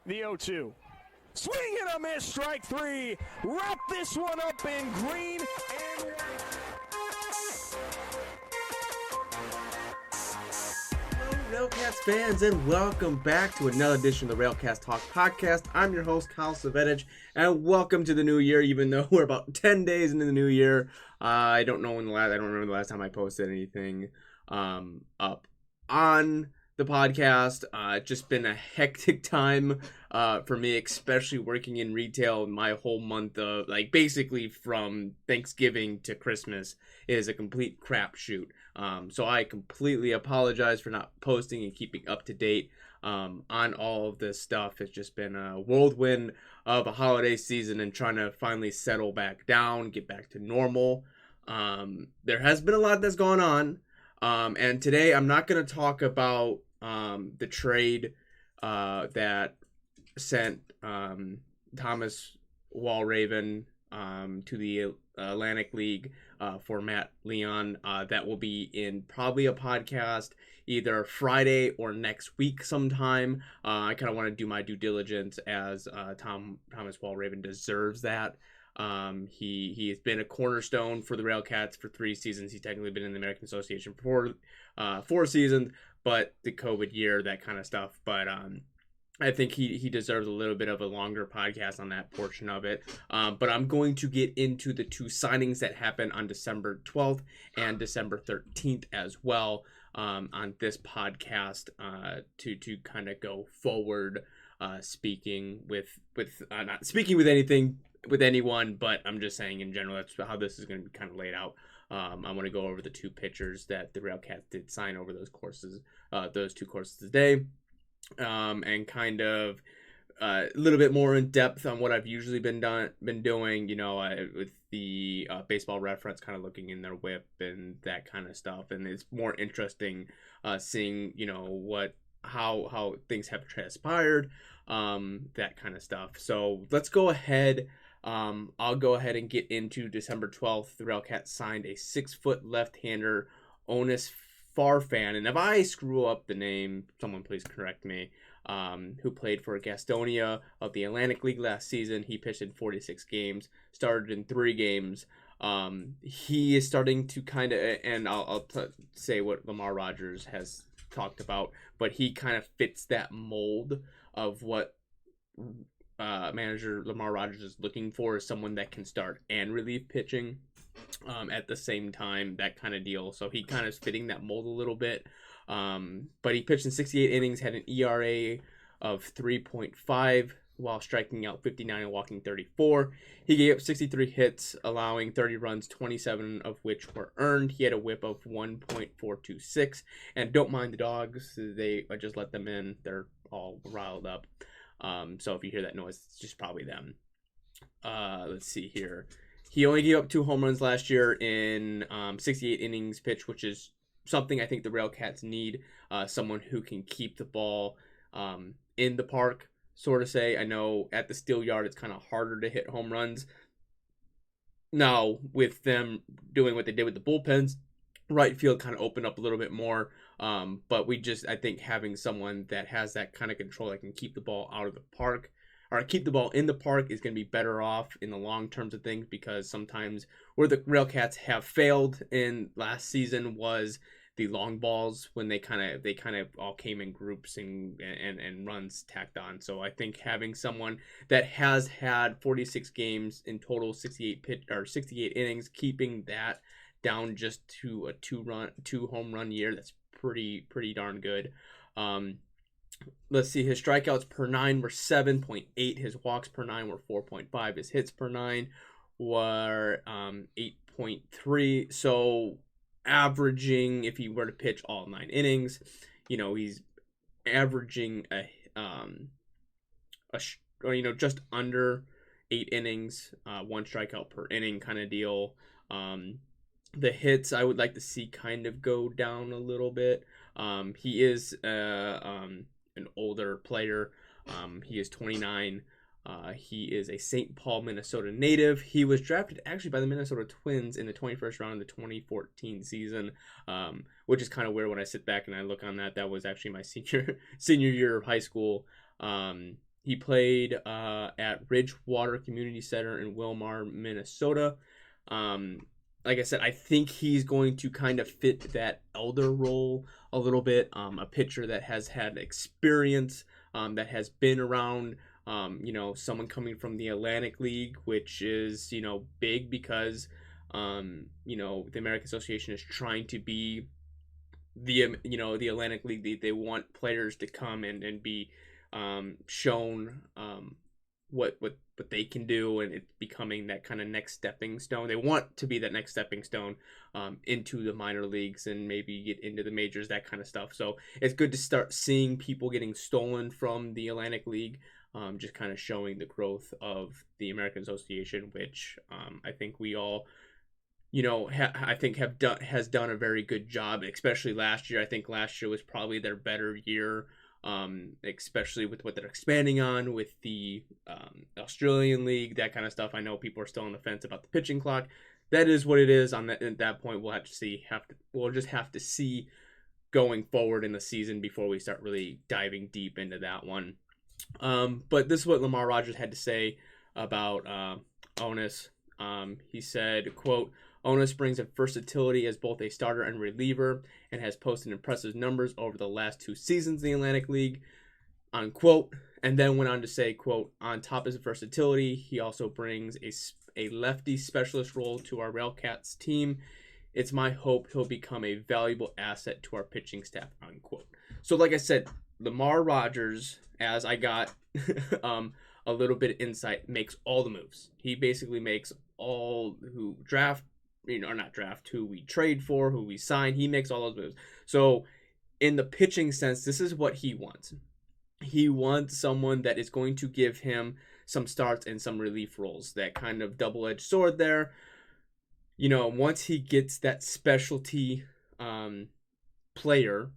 The 0-2. Swing and a miss, strike three. Wrap this one up in green and white. Hello, RailCats fans, and welcome back to another edition of the RailCats Talk podcast. I'm your host, Kyle Savedich, and welcome to the new year, even though we're about 10 days into the new year. I don't remember the last time I posted anything up on the podcast. It's just been a hectic time for me, especially working in retail. My whole month of, basically from Thanksgiving to Christmas is a complete crapshoot. So I completely apologize for not posting and keeping up to date on all of this stuff. It's just been a whirlwind of a holiday season and trying to finally settle back down, get back to normal. There has been a lot that's gone on. And today I'm not going to talk about the trade that sent Thomas Walraven to the Atlantic League for Matt Leon. That will be in probably a podcast either Friday or next week sometime. I kind of want to do my due diligence as Thomas Walraven deserves that. He has been a cornerstone for the RailCats for 3 seasons. He's technically been in the American Association for 4 seasons, but the COVID year, that kind of stuff. But I think he deserves a little bit of a longer podcast on that portion of it. But I'm going to get into the 2 signings that happened on December 12th and December 13th as well on this podcast to kind of go forward, not speaking with anyone, but I'm just saying in general that's how this is going to be kind of laid out. I want to go over the 2 pitchers that the RailCats did sign over those two courses today, and kind of a little bit more in depth on what I've usually been doing, with the baseball reference, kind of looking in their whip and that kind of stuff. And it's more interesting seeing, how things have transpired, that kind of stuff. So let's go ahead. I'll go ahead and get into December 12th. The RailCats signed a 6-foot left-hander, Onas Farfan, and if I screw up the name, someone please correct me, who played for Gastonia of the Atlantic League last season. He pitched in 46 games, started in 3 games. He is starting to kind of, and I'll say what Lamar Rogers has talked about, but he kind of fits that mold of what manager Lamar Rogers is looking for, is someone that can start and relieve pitching at the same time, that kind of deal. So he kind of is fitting that mold a little bit. But he pitched in 68 innings, had an ERA of 3.5 while striking out 59 and walking 34. He gave up 63 hits, allowing 30 runs, 27 of which were earned. He had a whip of 1.426. And don't mind the dogs. I just let them in. They're all riled up. So if you hear that noise, it's just probably them. Let's see here. He only gave up 2 home runs last year in 68 innings pitched, which is something I think the RailCats need. Someone who can keep the ball in the park, sort of say. I know at the Steel Yard it's kind of harder to hit home runs. Now, with them doing what they did with the bullpens, right field kind of opened up a little bit more. But I think having someone that has that kind of control that can keep the ball out of the park, or keep the ball in the park, is going to be better off in the long terms of things, because sometimes where the RailCats have failed in last season was the long balls, when they kind of all came in groups and runs tacked on. So I think having someone that has had 46 games in total, 68 innings, keeping that down just to a 2 home run year, that's pretty darn good. Let's see, his strikeouts per 9 were 7.8, his walks per 9 were 4.5, his hits per 9 were 8.3. So averaging, if he were to pitch all 9 innings, he's averaging just under 8 innings, 1 strikeout per inning kind of deal. The hits I would like to see kind of go down a little bit. He is an older player. He is 29. He is a St. Paul, Minnesota native. He was drafted actually by the Minnesota Twins in the 21st round of the 2014 season, which is kind of weird when I sit back and I look on that. That was actually my senior year of high school. He played at Ridgewater Community Center in Wilmar, Minnesota. Um, like I said, I think he's going to kind of fit that elder role a little bit. A pitcher that has had experience, that has been around. Someone coming from the Atlantic League, which is big because the American Association is trying to be the Atlantic League. They want players to come and be shown what they can do, and it's becoming that kind of next stepping stone. They want to be that next stepping stone into the minor leagues and maybe get into the majors, that kind of stuff. So it's good to start seeing people getting stolen from the Atlantic League, just kind of showing the growth of the American Association, which I think we all I think has done a very good job, especially last year. I think last year was probably their better year, especially with what they're expanding on with the Australian League, that kind of stuff. I know people are still on the fence about the pitching clock. That is what it is. At that point, we'll have to see. We'll just have to see going forward in the season before we start really diving deep into that one. But this is what Lamar Rogers had to say about Onas. He said, quote, Onas brings a versatility as both a starter and reliever and has posted impressive numbers over the last 2 seasons in the Atlantic League, unquote. And then went on to say, quote, on top of his versatility, he also brings a lefty specialist role to our RailCats team. It's my hope he'll become a valuable asset to our pitching staff, unquote. So like I said, Lamar Rogers, as I got a little bit of insight, makes all the moves. He basically makes all who draft, or not draft, who we trade for, who we sign. He makes all those moves. So in the pitching sense, this is what he wants. He wants someone that is going to give him some starts and some relief roles, that kind of double-edged sword there. Once he gets that specialty player,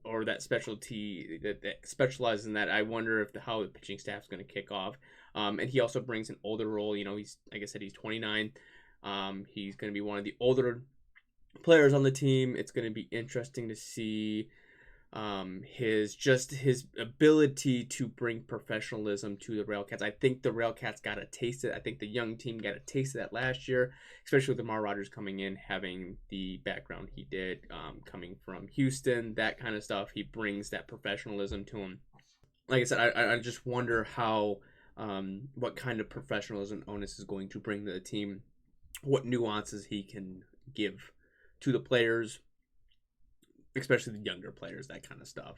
or that specialty that specializes in that, I wonder how the pitching staff is going to kick off. And he also brings an older role. He's, like I said, he's 29. He's going to be one of the older players on the team. It's going to be interesting to see his ability to bring professionalism to the RailCats. I think the RailCats got a taste of it. I think the young team got a taste of that last year, especially with Lamar Rogers coming in, having the background he did, coming from Houston, that kind of stuff. He brings that professionalism to him. Like I said, I just wonder what kind of professionalism Onas is going to bring to the team, what nuances he can give to the players, especially the younger players, that kind of stuff.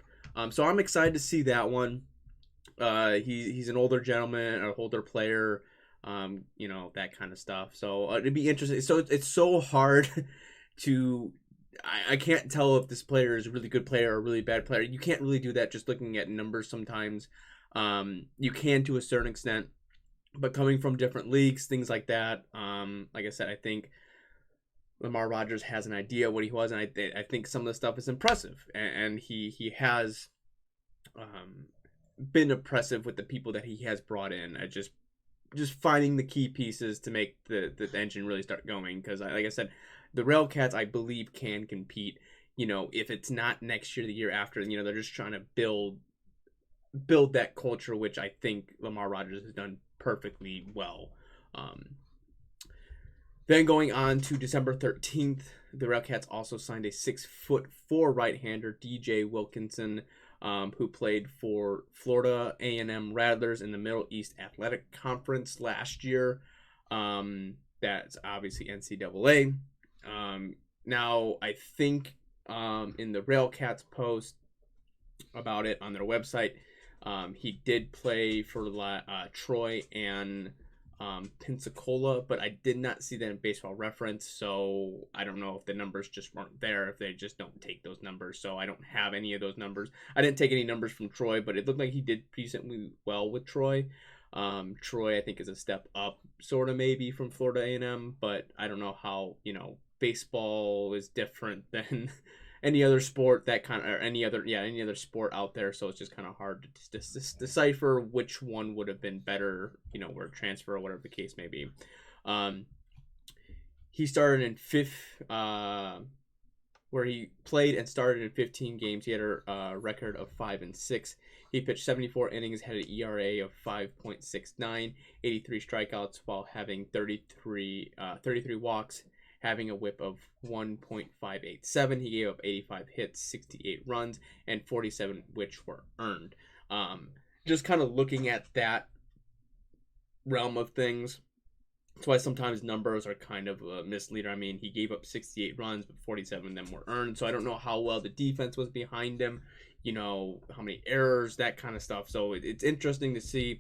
So I'm excited to see that one. He's an older gentleman, an older player, that kind of stuff. So it'd be interesting. So it's so hard to, I can't tell if this player is a really good player or a really bad player. You can't really do that just looking at numbers sometimes. You can to a certain extent, but coming from different leagues, things like that. Like I said, I think Lamar Rogers has an idea what he was, and I think some of the stuff is impressive, and he has been impressive with the people that he has brought in. I just finding the key pieces to make the engine really start going, because like I said, the RailCats, I believe, can compete. If it's not next year, the year after, they're just trying to build that culture, which I think Lamar Rogers has done perfectly well. Then going on to December 13th, the RailCats also signed a 6'4" right-hander, DJ Wilkinson, who played for Florida A&M Rattlers in the Middle East Athletic Conference last year. That's obviously NCAA. Now, I think in the RailCats post about it on their website, he did play for Troy and Pensacola, but I did not see that in Baseball Reference, so I don't know if the numbers just weren't there, if they just don't take those numbers, so I don't have any of those numbers. I didn't take any numbers from Troy, but it looked like he did decently well with Troy. Troy, I think, is a step up, sort of, maybe, from Florida A&M, but I don't know how, baseball is different than any other sport, or any other sport out there, so it's just kind of hard to decipher which one would have been better, or transfer or whatever the case may be. He started in where he played and started in 15 games. He had a record of 5-6. He pitched 74 innings, had an ERA of 5.69, 83 strikeouts while having 33 walks, having a whip of 1.587. He gave up 85 hits, 68 runs, and 47 which were earned. Just kind of looking at that realm of things, that's why sometimes numbers are kind of a misleader. I mean, he gave up 68 runs, but 47 of them were earned. So I don't know how well the defense was behind him, how many errors, that kind of stuff. So it's interesting to see,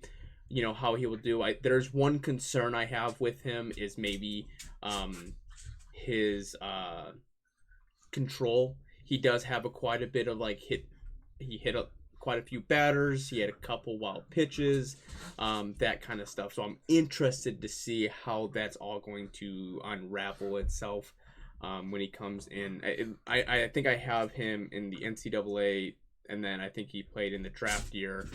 how he will do. There's one concern I have with him is maybe his control. He does have quite a bit of he hit quite a few batters. He had a couple wild pitches, that kind of stuff. So I'm interested to see how that's all going to unravel itself when he comes in. I think I have him in the NCAA, and then I think he played in the draft year,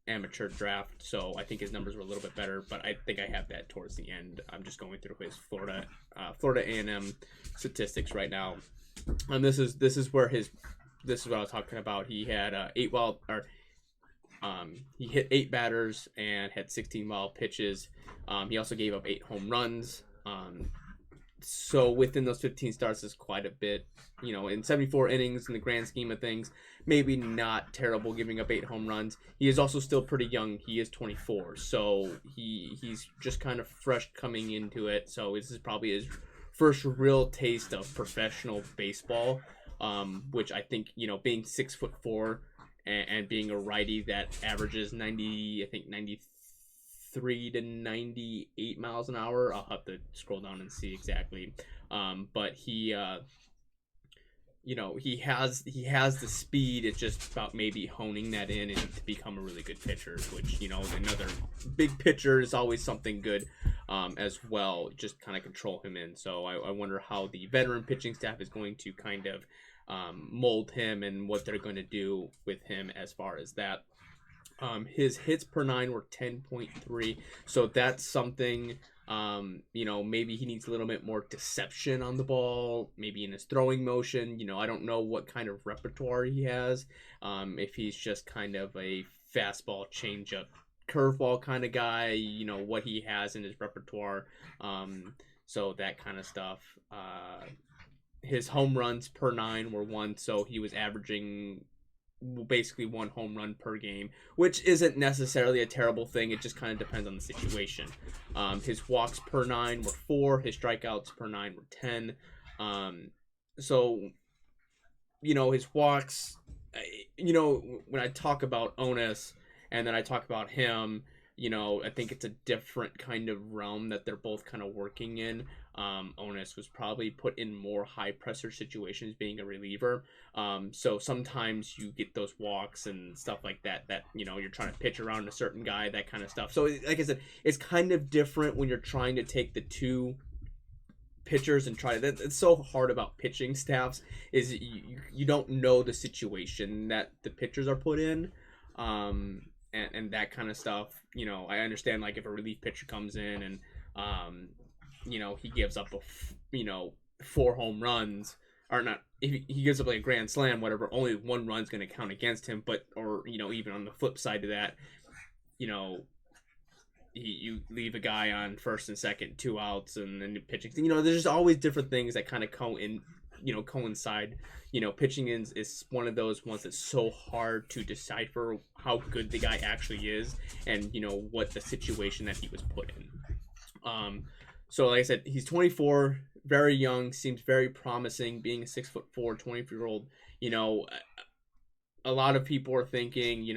amateur draft. So I think his numbers were a little bit better, but I think I have that towards the end. I'm just going through his Florida A&M statistics right now, and this is what I was talking about. He had he hit 8 batters and had 16 wild pitches. He also gave up 8 home runs. So within those 15 starts is quite a bit, in 74 innings in the grand scheme of things, maybe not terrible giving up 8 home runs. He is also still pretty young. He is 24. So he's just kind of fresh coming into it. So this is probably his first real taste of professional baseball. Which I think, being 6'4" and being a righty that averages 93 to 98 miles an hour. I'll have to scroll down and see exactly. But he has the speed. It's just about maybe honing that in and to become a really good pitcher, which, another big pitcher is always something good as well. Just kind of control him in. So I wonder how the veteran pitching staff is going to kind of mold him and what they're going to do with him as far as that. His hits per 9 were 10.3, so that's something, maybe he needs a little bit more deception on the ball, maybe in his throwing motion. I don't know what kind of repertoire he has, if he's just kind of a fastball, changeup, curveball kind of guy, what he has in his repertoire, so that kind of stuff. His home runs per 9 were 1, so he was averaging basically 1 home run per game, which isn't necessarily a terrible thing. It just kind of depends on the situation. His walks per 9 were 4. His strikeouts per 9 were 10. So, his walks, when I talk about Onas and then I talk about him, I think it's a different kind of realm that they're both kind of working in. Onas was probably put in more high pressure situations being a reliever. So sometimes you get those walks and stuff like that, you're trying to pitch around a certain guy, that kind of stuff. So like I said, it's kind of different when you're trying to take the two pitchers and try that. It's so hard about pitching staffs is you don't know the situation that the pitchers are put in. And that kind of stuff. I understand, like, if a relief pitcher comes in and he gives up 4 home runs, or not, if he gives up like a grand slam, whatever, only 1 run's going to count against him. But, or even on the flip side of that, you leave a guy on first and second, 2 outs, and then pitching. There's just always different things that kind of coincide. Pitching is one of those ones that's so hard to decipher how good the guy actually is, and what the situation that he was put in. So like I said, he's 24, very young, seems very promising, being a 6'4", 24-year-old. A lot of people are thinking,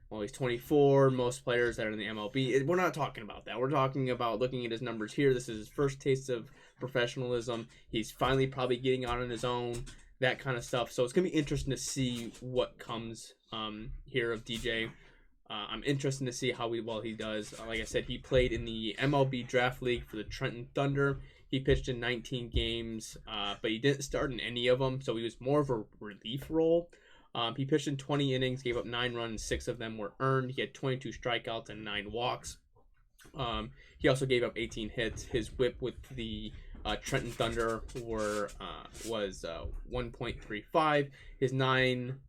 well, he's 24. Most players that are in the MLB, we're not talking about that. We're talking about looking at his numbers here. This is his first taste of professionalism. He's finally probably getting out on his own, that kind of stuff. So it's going to be interesting to see what comes here of DJ. I'm interested to see how well he does. Like I said, he played in the MLB Draft League for the Trenton Thunder. He pitched in 19 games, but he didn't start in any of them, so he was more of a relief role. He pitched in 20 innings, gave up 9 runs, 6 of them were earned. He had 22 strikeouts and 9 walks. He also gave up 18 hits. His whip with the Trenton Thunder was 1.35. His 9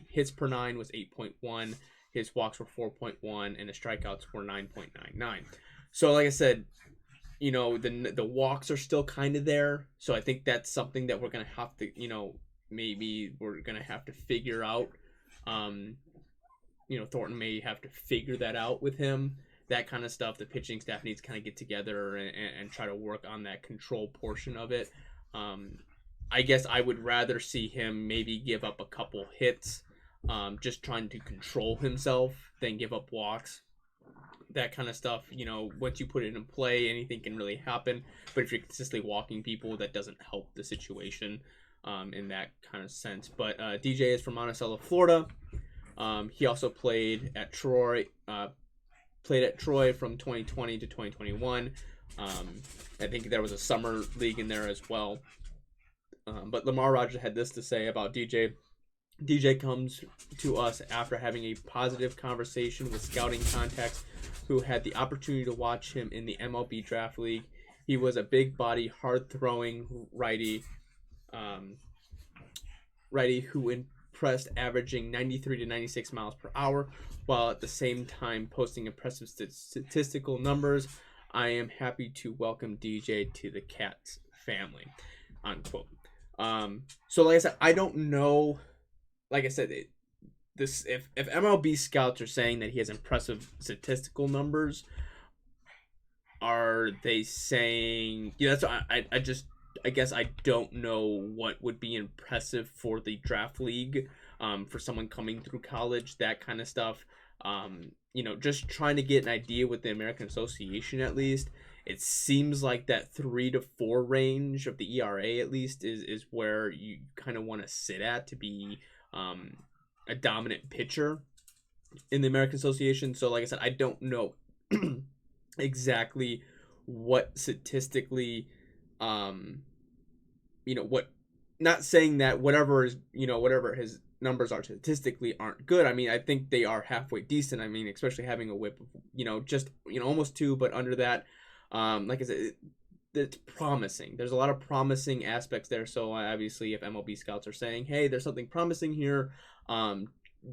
hits per 9 was 8.1. His walks were 4.1, and his strikeouts were 9.99. So, like I said, the walks are still kind of there. So I think that's something that we're gonna have to, maybe we're gonna have to figure out. Thornton may have to figure that out with him. That kind of stuff. The pitching staff needs to kind of get together and try to work on that control portion of it. I guess I would rather see him maybe give up a couple hits, just trying to control himself, than give up walks. That kind of stuff, once you put it in play, anything can really happen. But if you're consistently walking people, that doesn't help the situation in that kind of sense. But DJ is from Monticello, Florida. He also played at Troy from 2020 to 2021. I think there was a summer league in there as well. But Lamar Rogers had this to say about DJ. DJ comes to us after having a positive conversation with scouting contacts who had the opportunity to watch him in the MLB Draft League. He was a big body, hard-throwing righty who impressed, averaging 93 to 96 miles per hour, while at the same time posting impressive statistical numbers. I am happy to welcome DJ to the Cats family, unquote. So like I said, I don't know. Like I said, if MLB scouts are saying that he has impressive statistical numbers, are they saying? Yeah, that's what I guess I don't know what would be impressive for the draft league, for someone coming through college, that kind of stuff. Just trying to get an idea with the American Association at least. It seems like that 3 to 4 range of the ERA at least is where you kind of want to sit at to be a dominant pitcher in the American Association. So like I said, I don't know exactly what statistically, what, not saying that whatever his numbers are statistically aren't good. I mean, I think they are halfway decent. I mean, especially having a whip of, just, almost 2, but under that. Like I said, it's promising. There's a lot of promising aspects there. So obviously, if MLB scouts are saying, "Hey, there's something promising here,"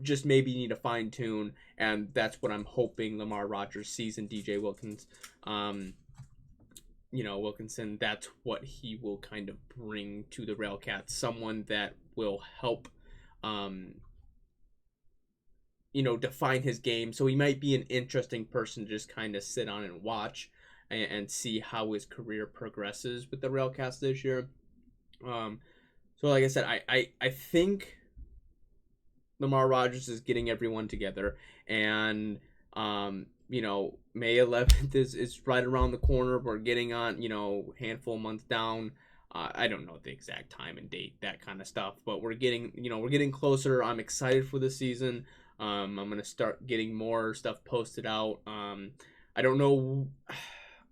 just maybe need to fine tune, and that's what I'm hoping Lamar Rogers sees in DJ Wilkins. Wilkinson. That's what he will kind of bring to the RailCats. Someone that will help, define his game. So he might be an interesting person to just kind of sit on and watch. And see how his career progresses with the RailCats this year. So like I said, I think Lamar Rogers is getting everyone together, and May 11th is right around the corner. We're getting on, handful of months down. I don't know the exact time and date, that kind of stuff, but we're getting closer. I'm excited for the season. I'm gonna start getting more stuff posted out. I don't know.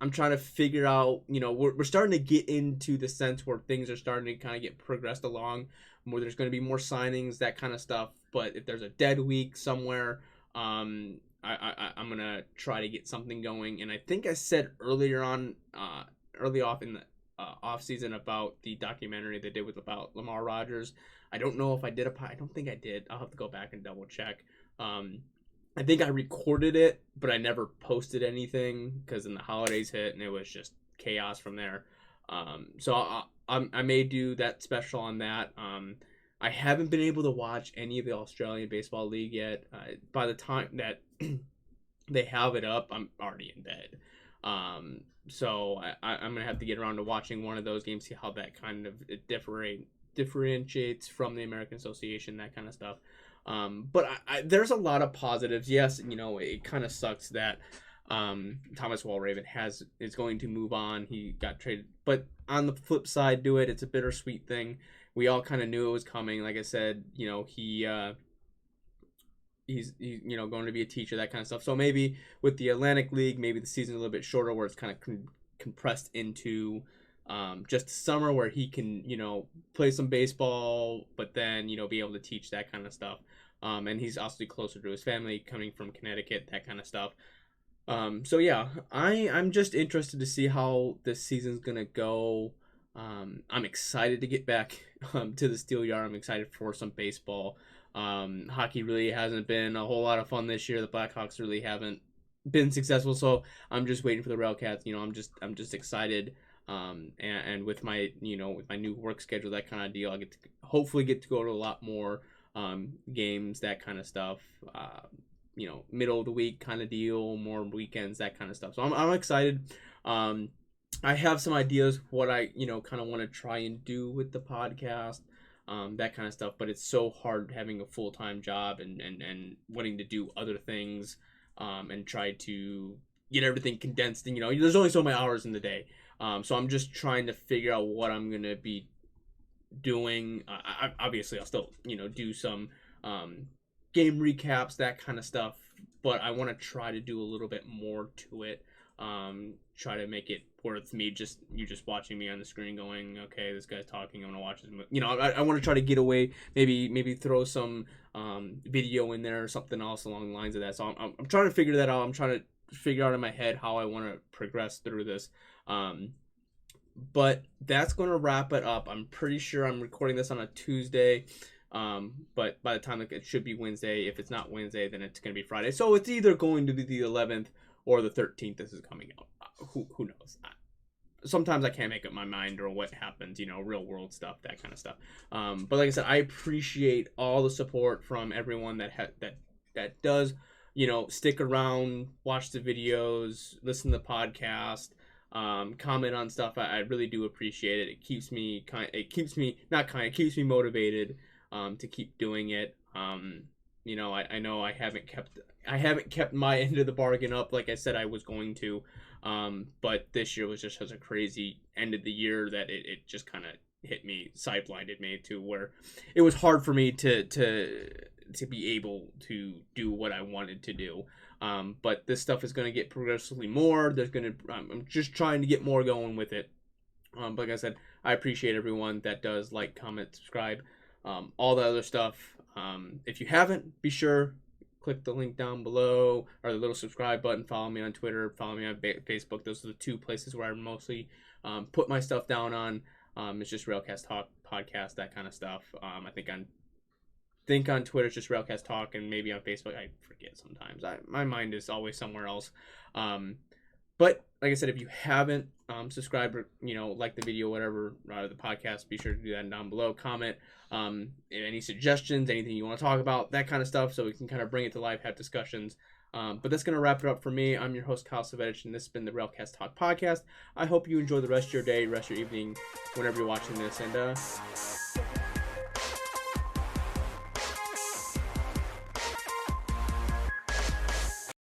I'm trying to figure out, we're starting to get into the sense where things are starting to kind of get progressed along, where there's going to be more signings, that kind of stuff. But if there's a dead week somewhere, I'm going to try to get something going. And I think I said early off in the off season about the documentary they did about Lamar Rogers. I don't know if I did I don't think I did. I'll have to go back and double check. I think I recorded it, but I never posted anything because then the holidays hit and it was just chaos from there. So I may do that special on that. I haven't been able to watch any of the Australian Baseball League yet. By the time that they have it up, I'm already in bed. So I'm going to have to get around to watching one of those games, see how that kind of differentiates from the American Association, that kind of stuff. But there's a lot of positives. Yes, it kind of sucks that Thomas Walraven is going to move on. He got traded, but on the flip side, it's a bittersweet thing. We all kind of knew it was coming. Like I said, he's going to be a teacher, that kind of stuff. So maybe with the Atlantic League, maybe the season's a little bit shorter, where it's kind of compressed into just summer, where he can play some baseball, but then be able to teach, that kind of stuff. And he's also closer to his family, coming from Connecticut, that kind of stuff. So yeah, I'm just interested to see how this season's gonna go. I'm excited to get back to the Steel Yard. I'm excited for some baseball. Hockey really hasn't been a whole lot of fun this year. The Blackhawks really haven't been successful, so I'm just waiting for the RailCats. I'm just excited. And with my with my new work schedule, that kind of deal, I hopefully get to go to a lot more games, that kind of stuff. Middle of the week kind of deal, more weekends, that kind of stuff. So I'm excited. I have some ideas what I kind of want to try and do with the podcast, that kind of stuff. But it's so hard having a full-time job and wanting to do other things, and try to get everything condensed. And there's only so many hours in the day. So I'm just trying to figure out what I'm gonna be doing. Obviously, I'll still do some game recaps, that kind of stuff. But I want to try to do a little bit more to it. Try to make it worth me just watching me on the screen going, okay, this guy's talking, I'm gonna watch this. I want to try to get away, maybe throw some video in there or something else along the lines of that. So I'm trying to figure that out. I'm trying to figure out in my head how I want to progress through this. But that's going to wrap it up. I'm pretty sure I'm recording this on a Tuesday. But by the time it should be Wednesday. If it's not Wednesday, then it's going to be Friday. So it's either going to be the 11th or the 13th. This is coming out. Who knows? Sometimes I can't make up my mind or what happens, real world stuff, that kind of stuff. But like I said, I appreciate all the support from everyone that does, stick around, watch the videos, listen to the podcast, comment on stuff. I really do appreciate it. It keeps me motivated to keep doing it. I know I haven't kept my end of the bargain up like I said I was going to. But this year was just such a crazy end of the year that it just kind of hit me, sideblinded me to where it was hard for me to be able to do what I wanted to do. But this stuff is going to get progressively more. I'm just trying to get more going with it. Like I said, I appreciate everyone that does like, comment, subscribe, all the other stuff. If you haven't, be sure click the link down below or the little subscribe button. Follow me on Twitter. Follow me on Facebook. Those are the two places where I mostly put my stuff down on. It's just RailCats Talk podcast, that kind of stuff. I think on Twitter it's just RailCats Talk, and maybe on Facebook I forget sometimes. My mind is always somewhere else. But like I said, if you haven't subscribed or like the video, whatever, the podcast, be sure to do that down below. Comment any suggestions, anything you want to talk about, that kind of stuff, so we can kind of bring it to life, have discussions. But that's going to wrap it up for me. I'm your host, Kyle Savage, and this has been the RailCats Talk podcast. I hope you enjoy the rest of your day, rest of your evening, whenever you're watching this, and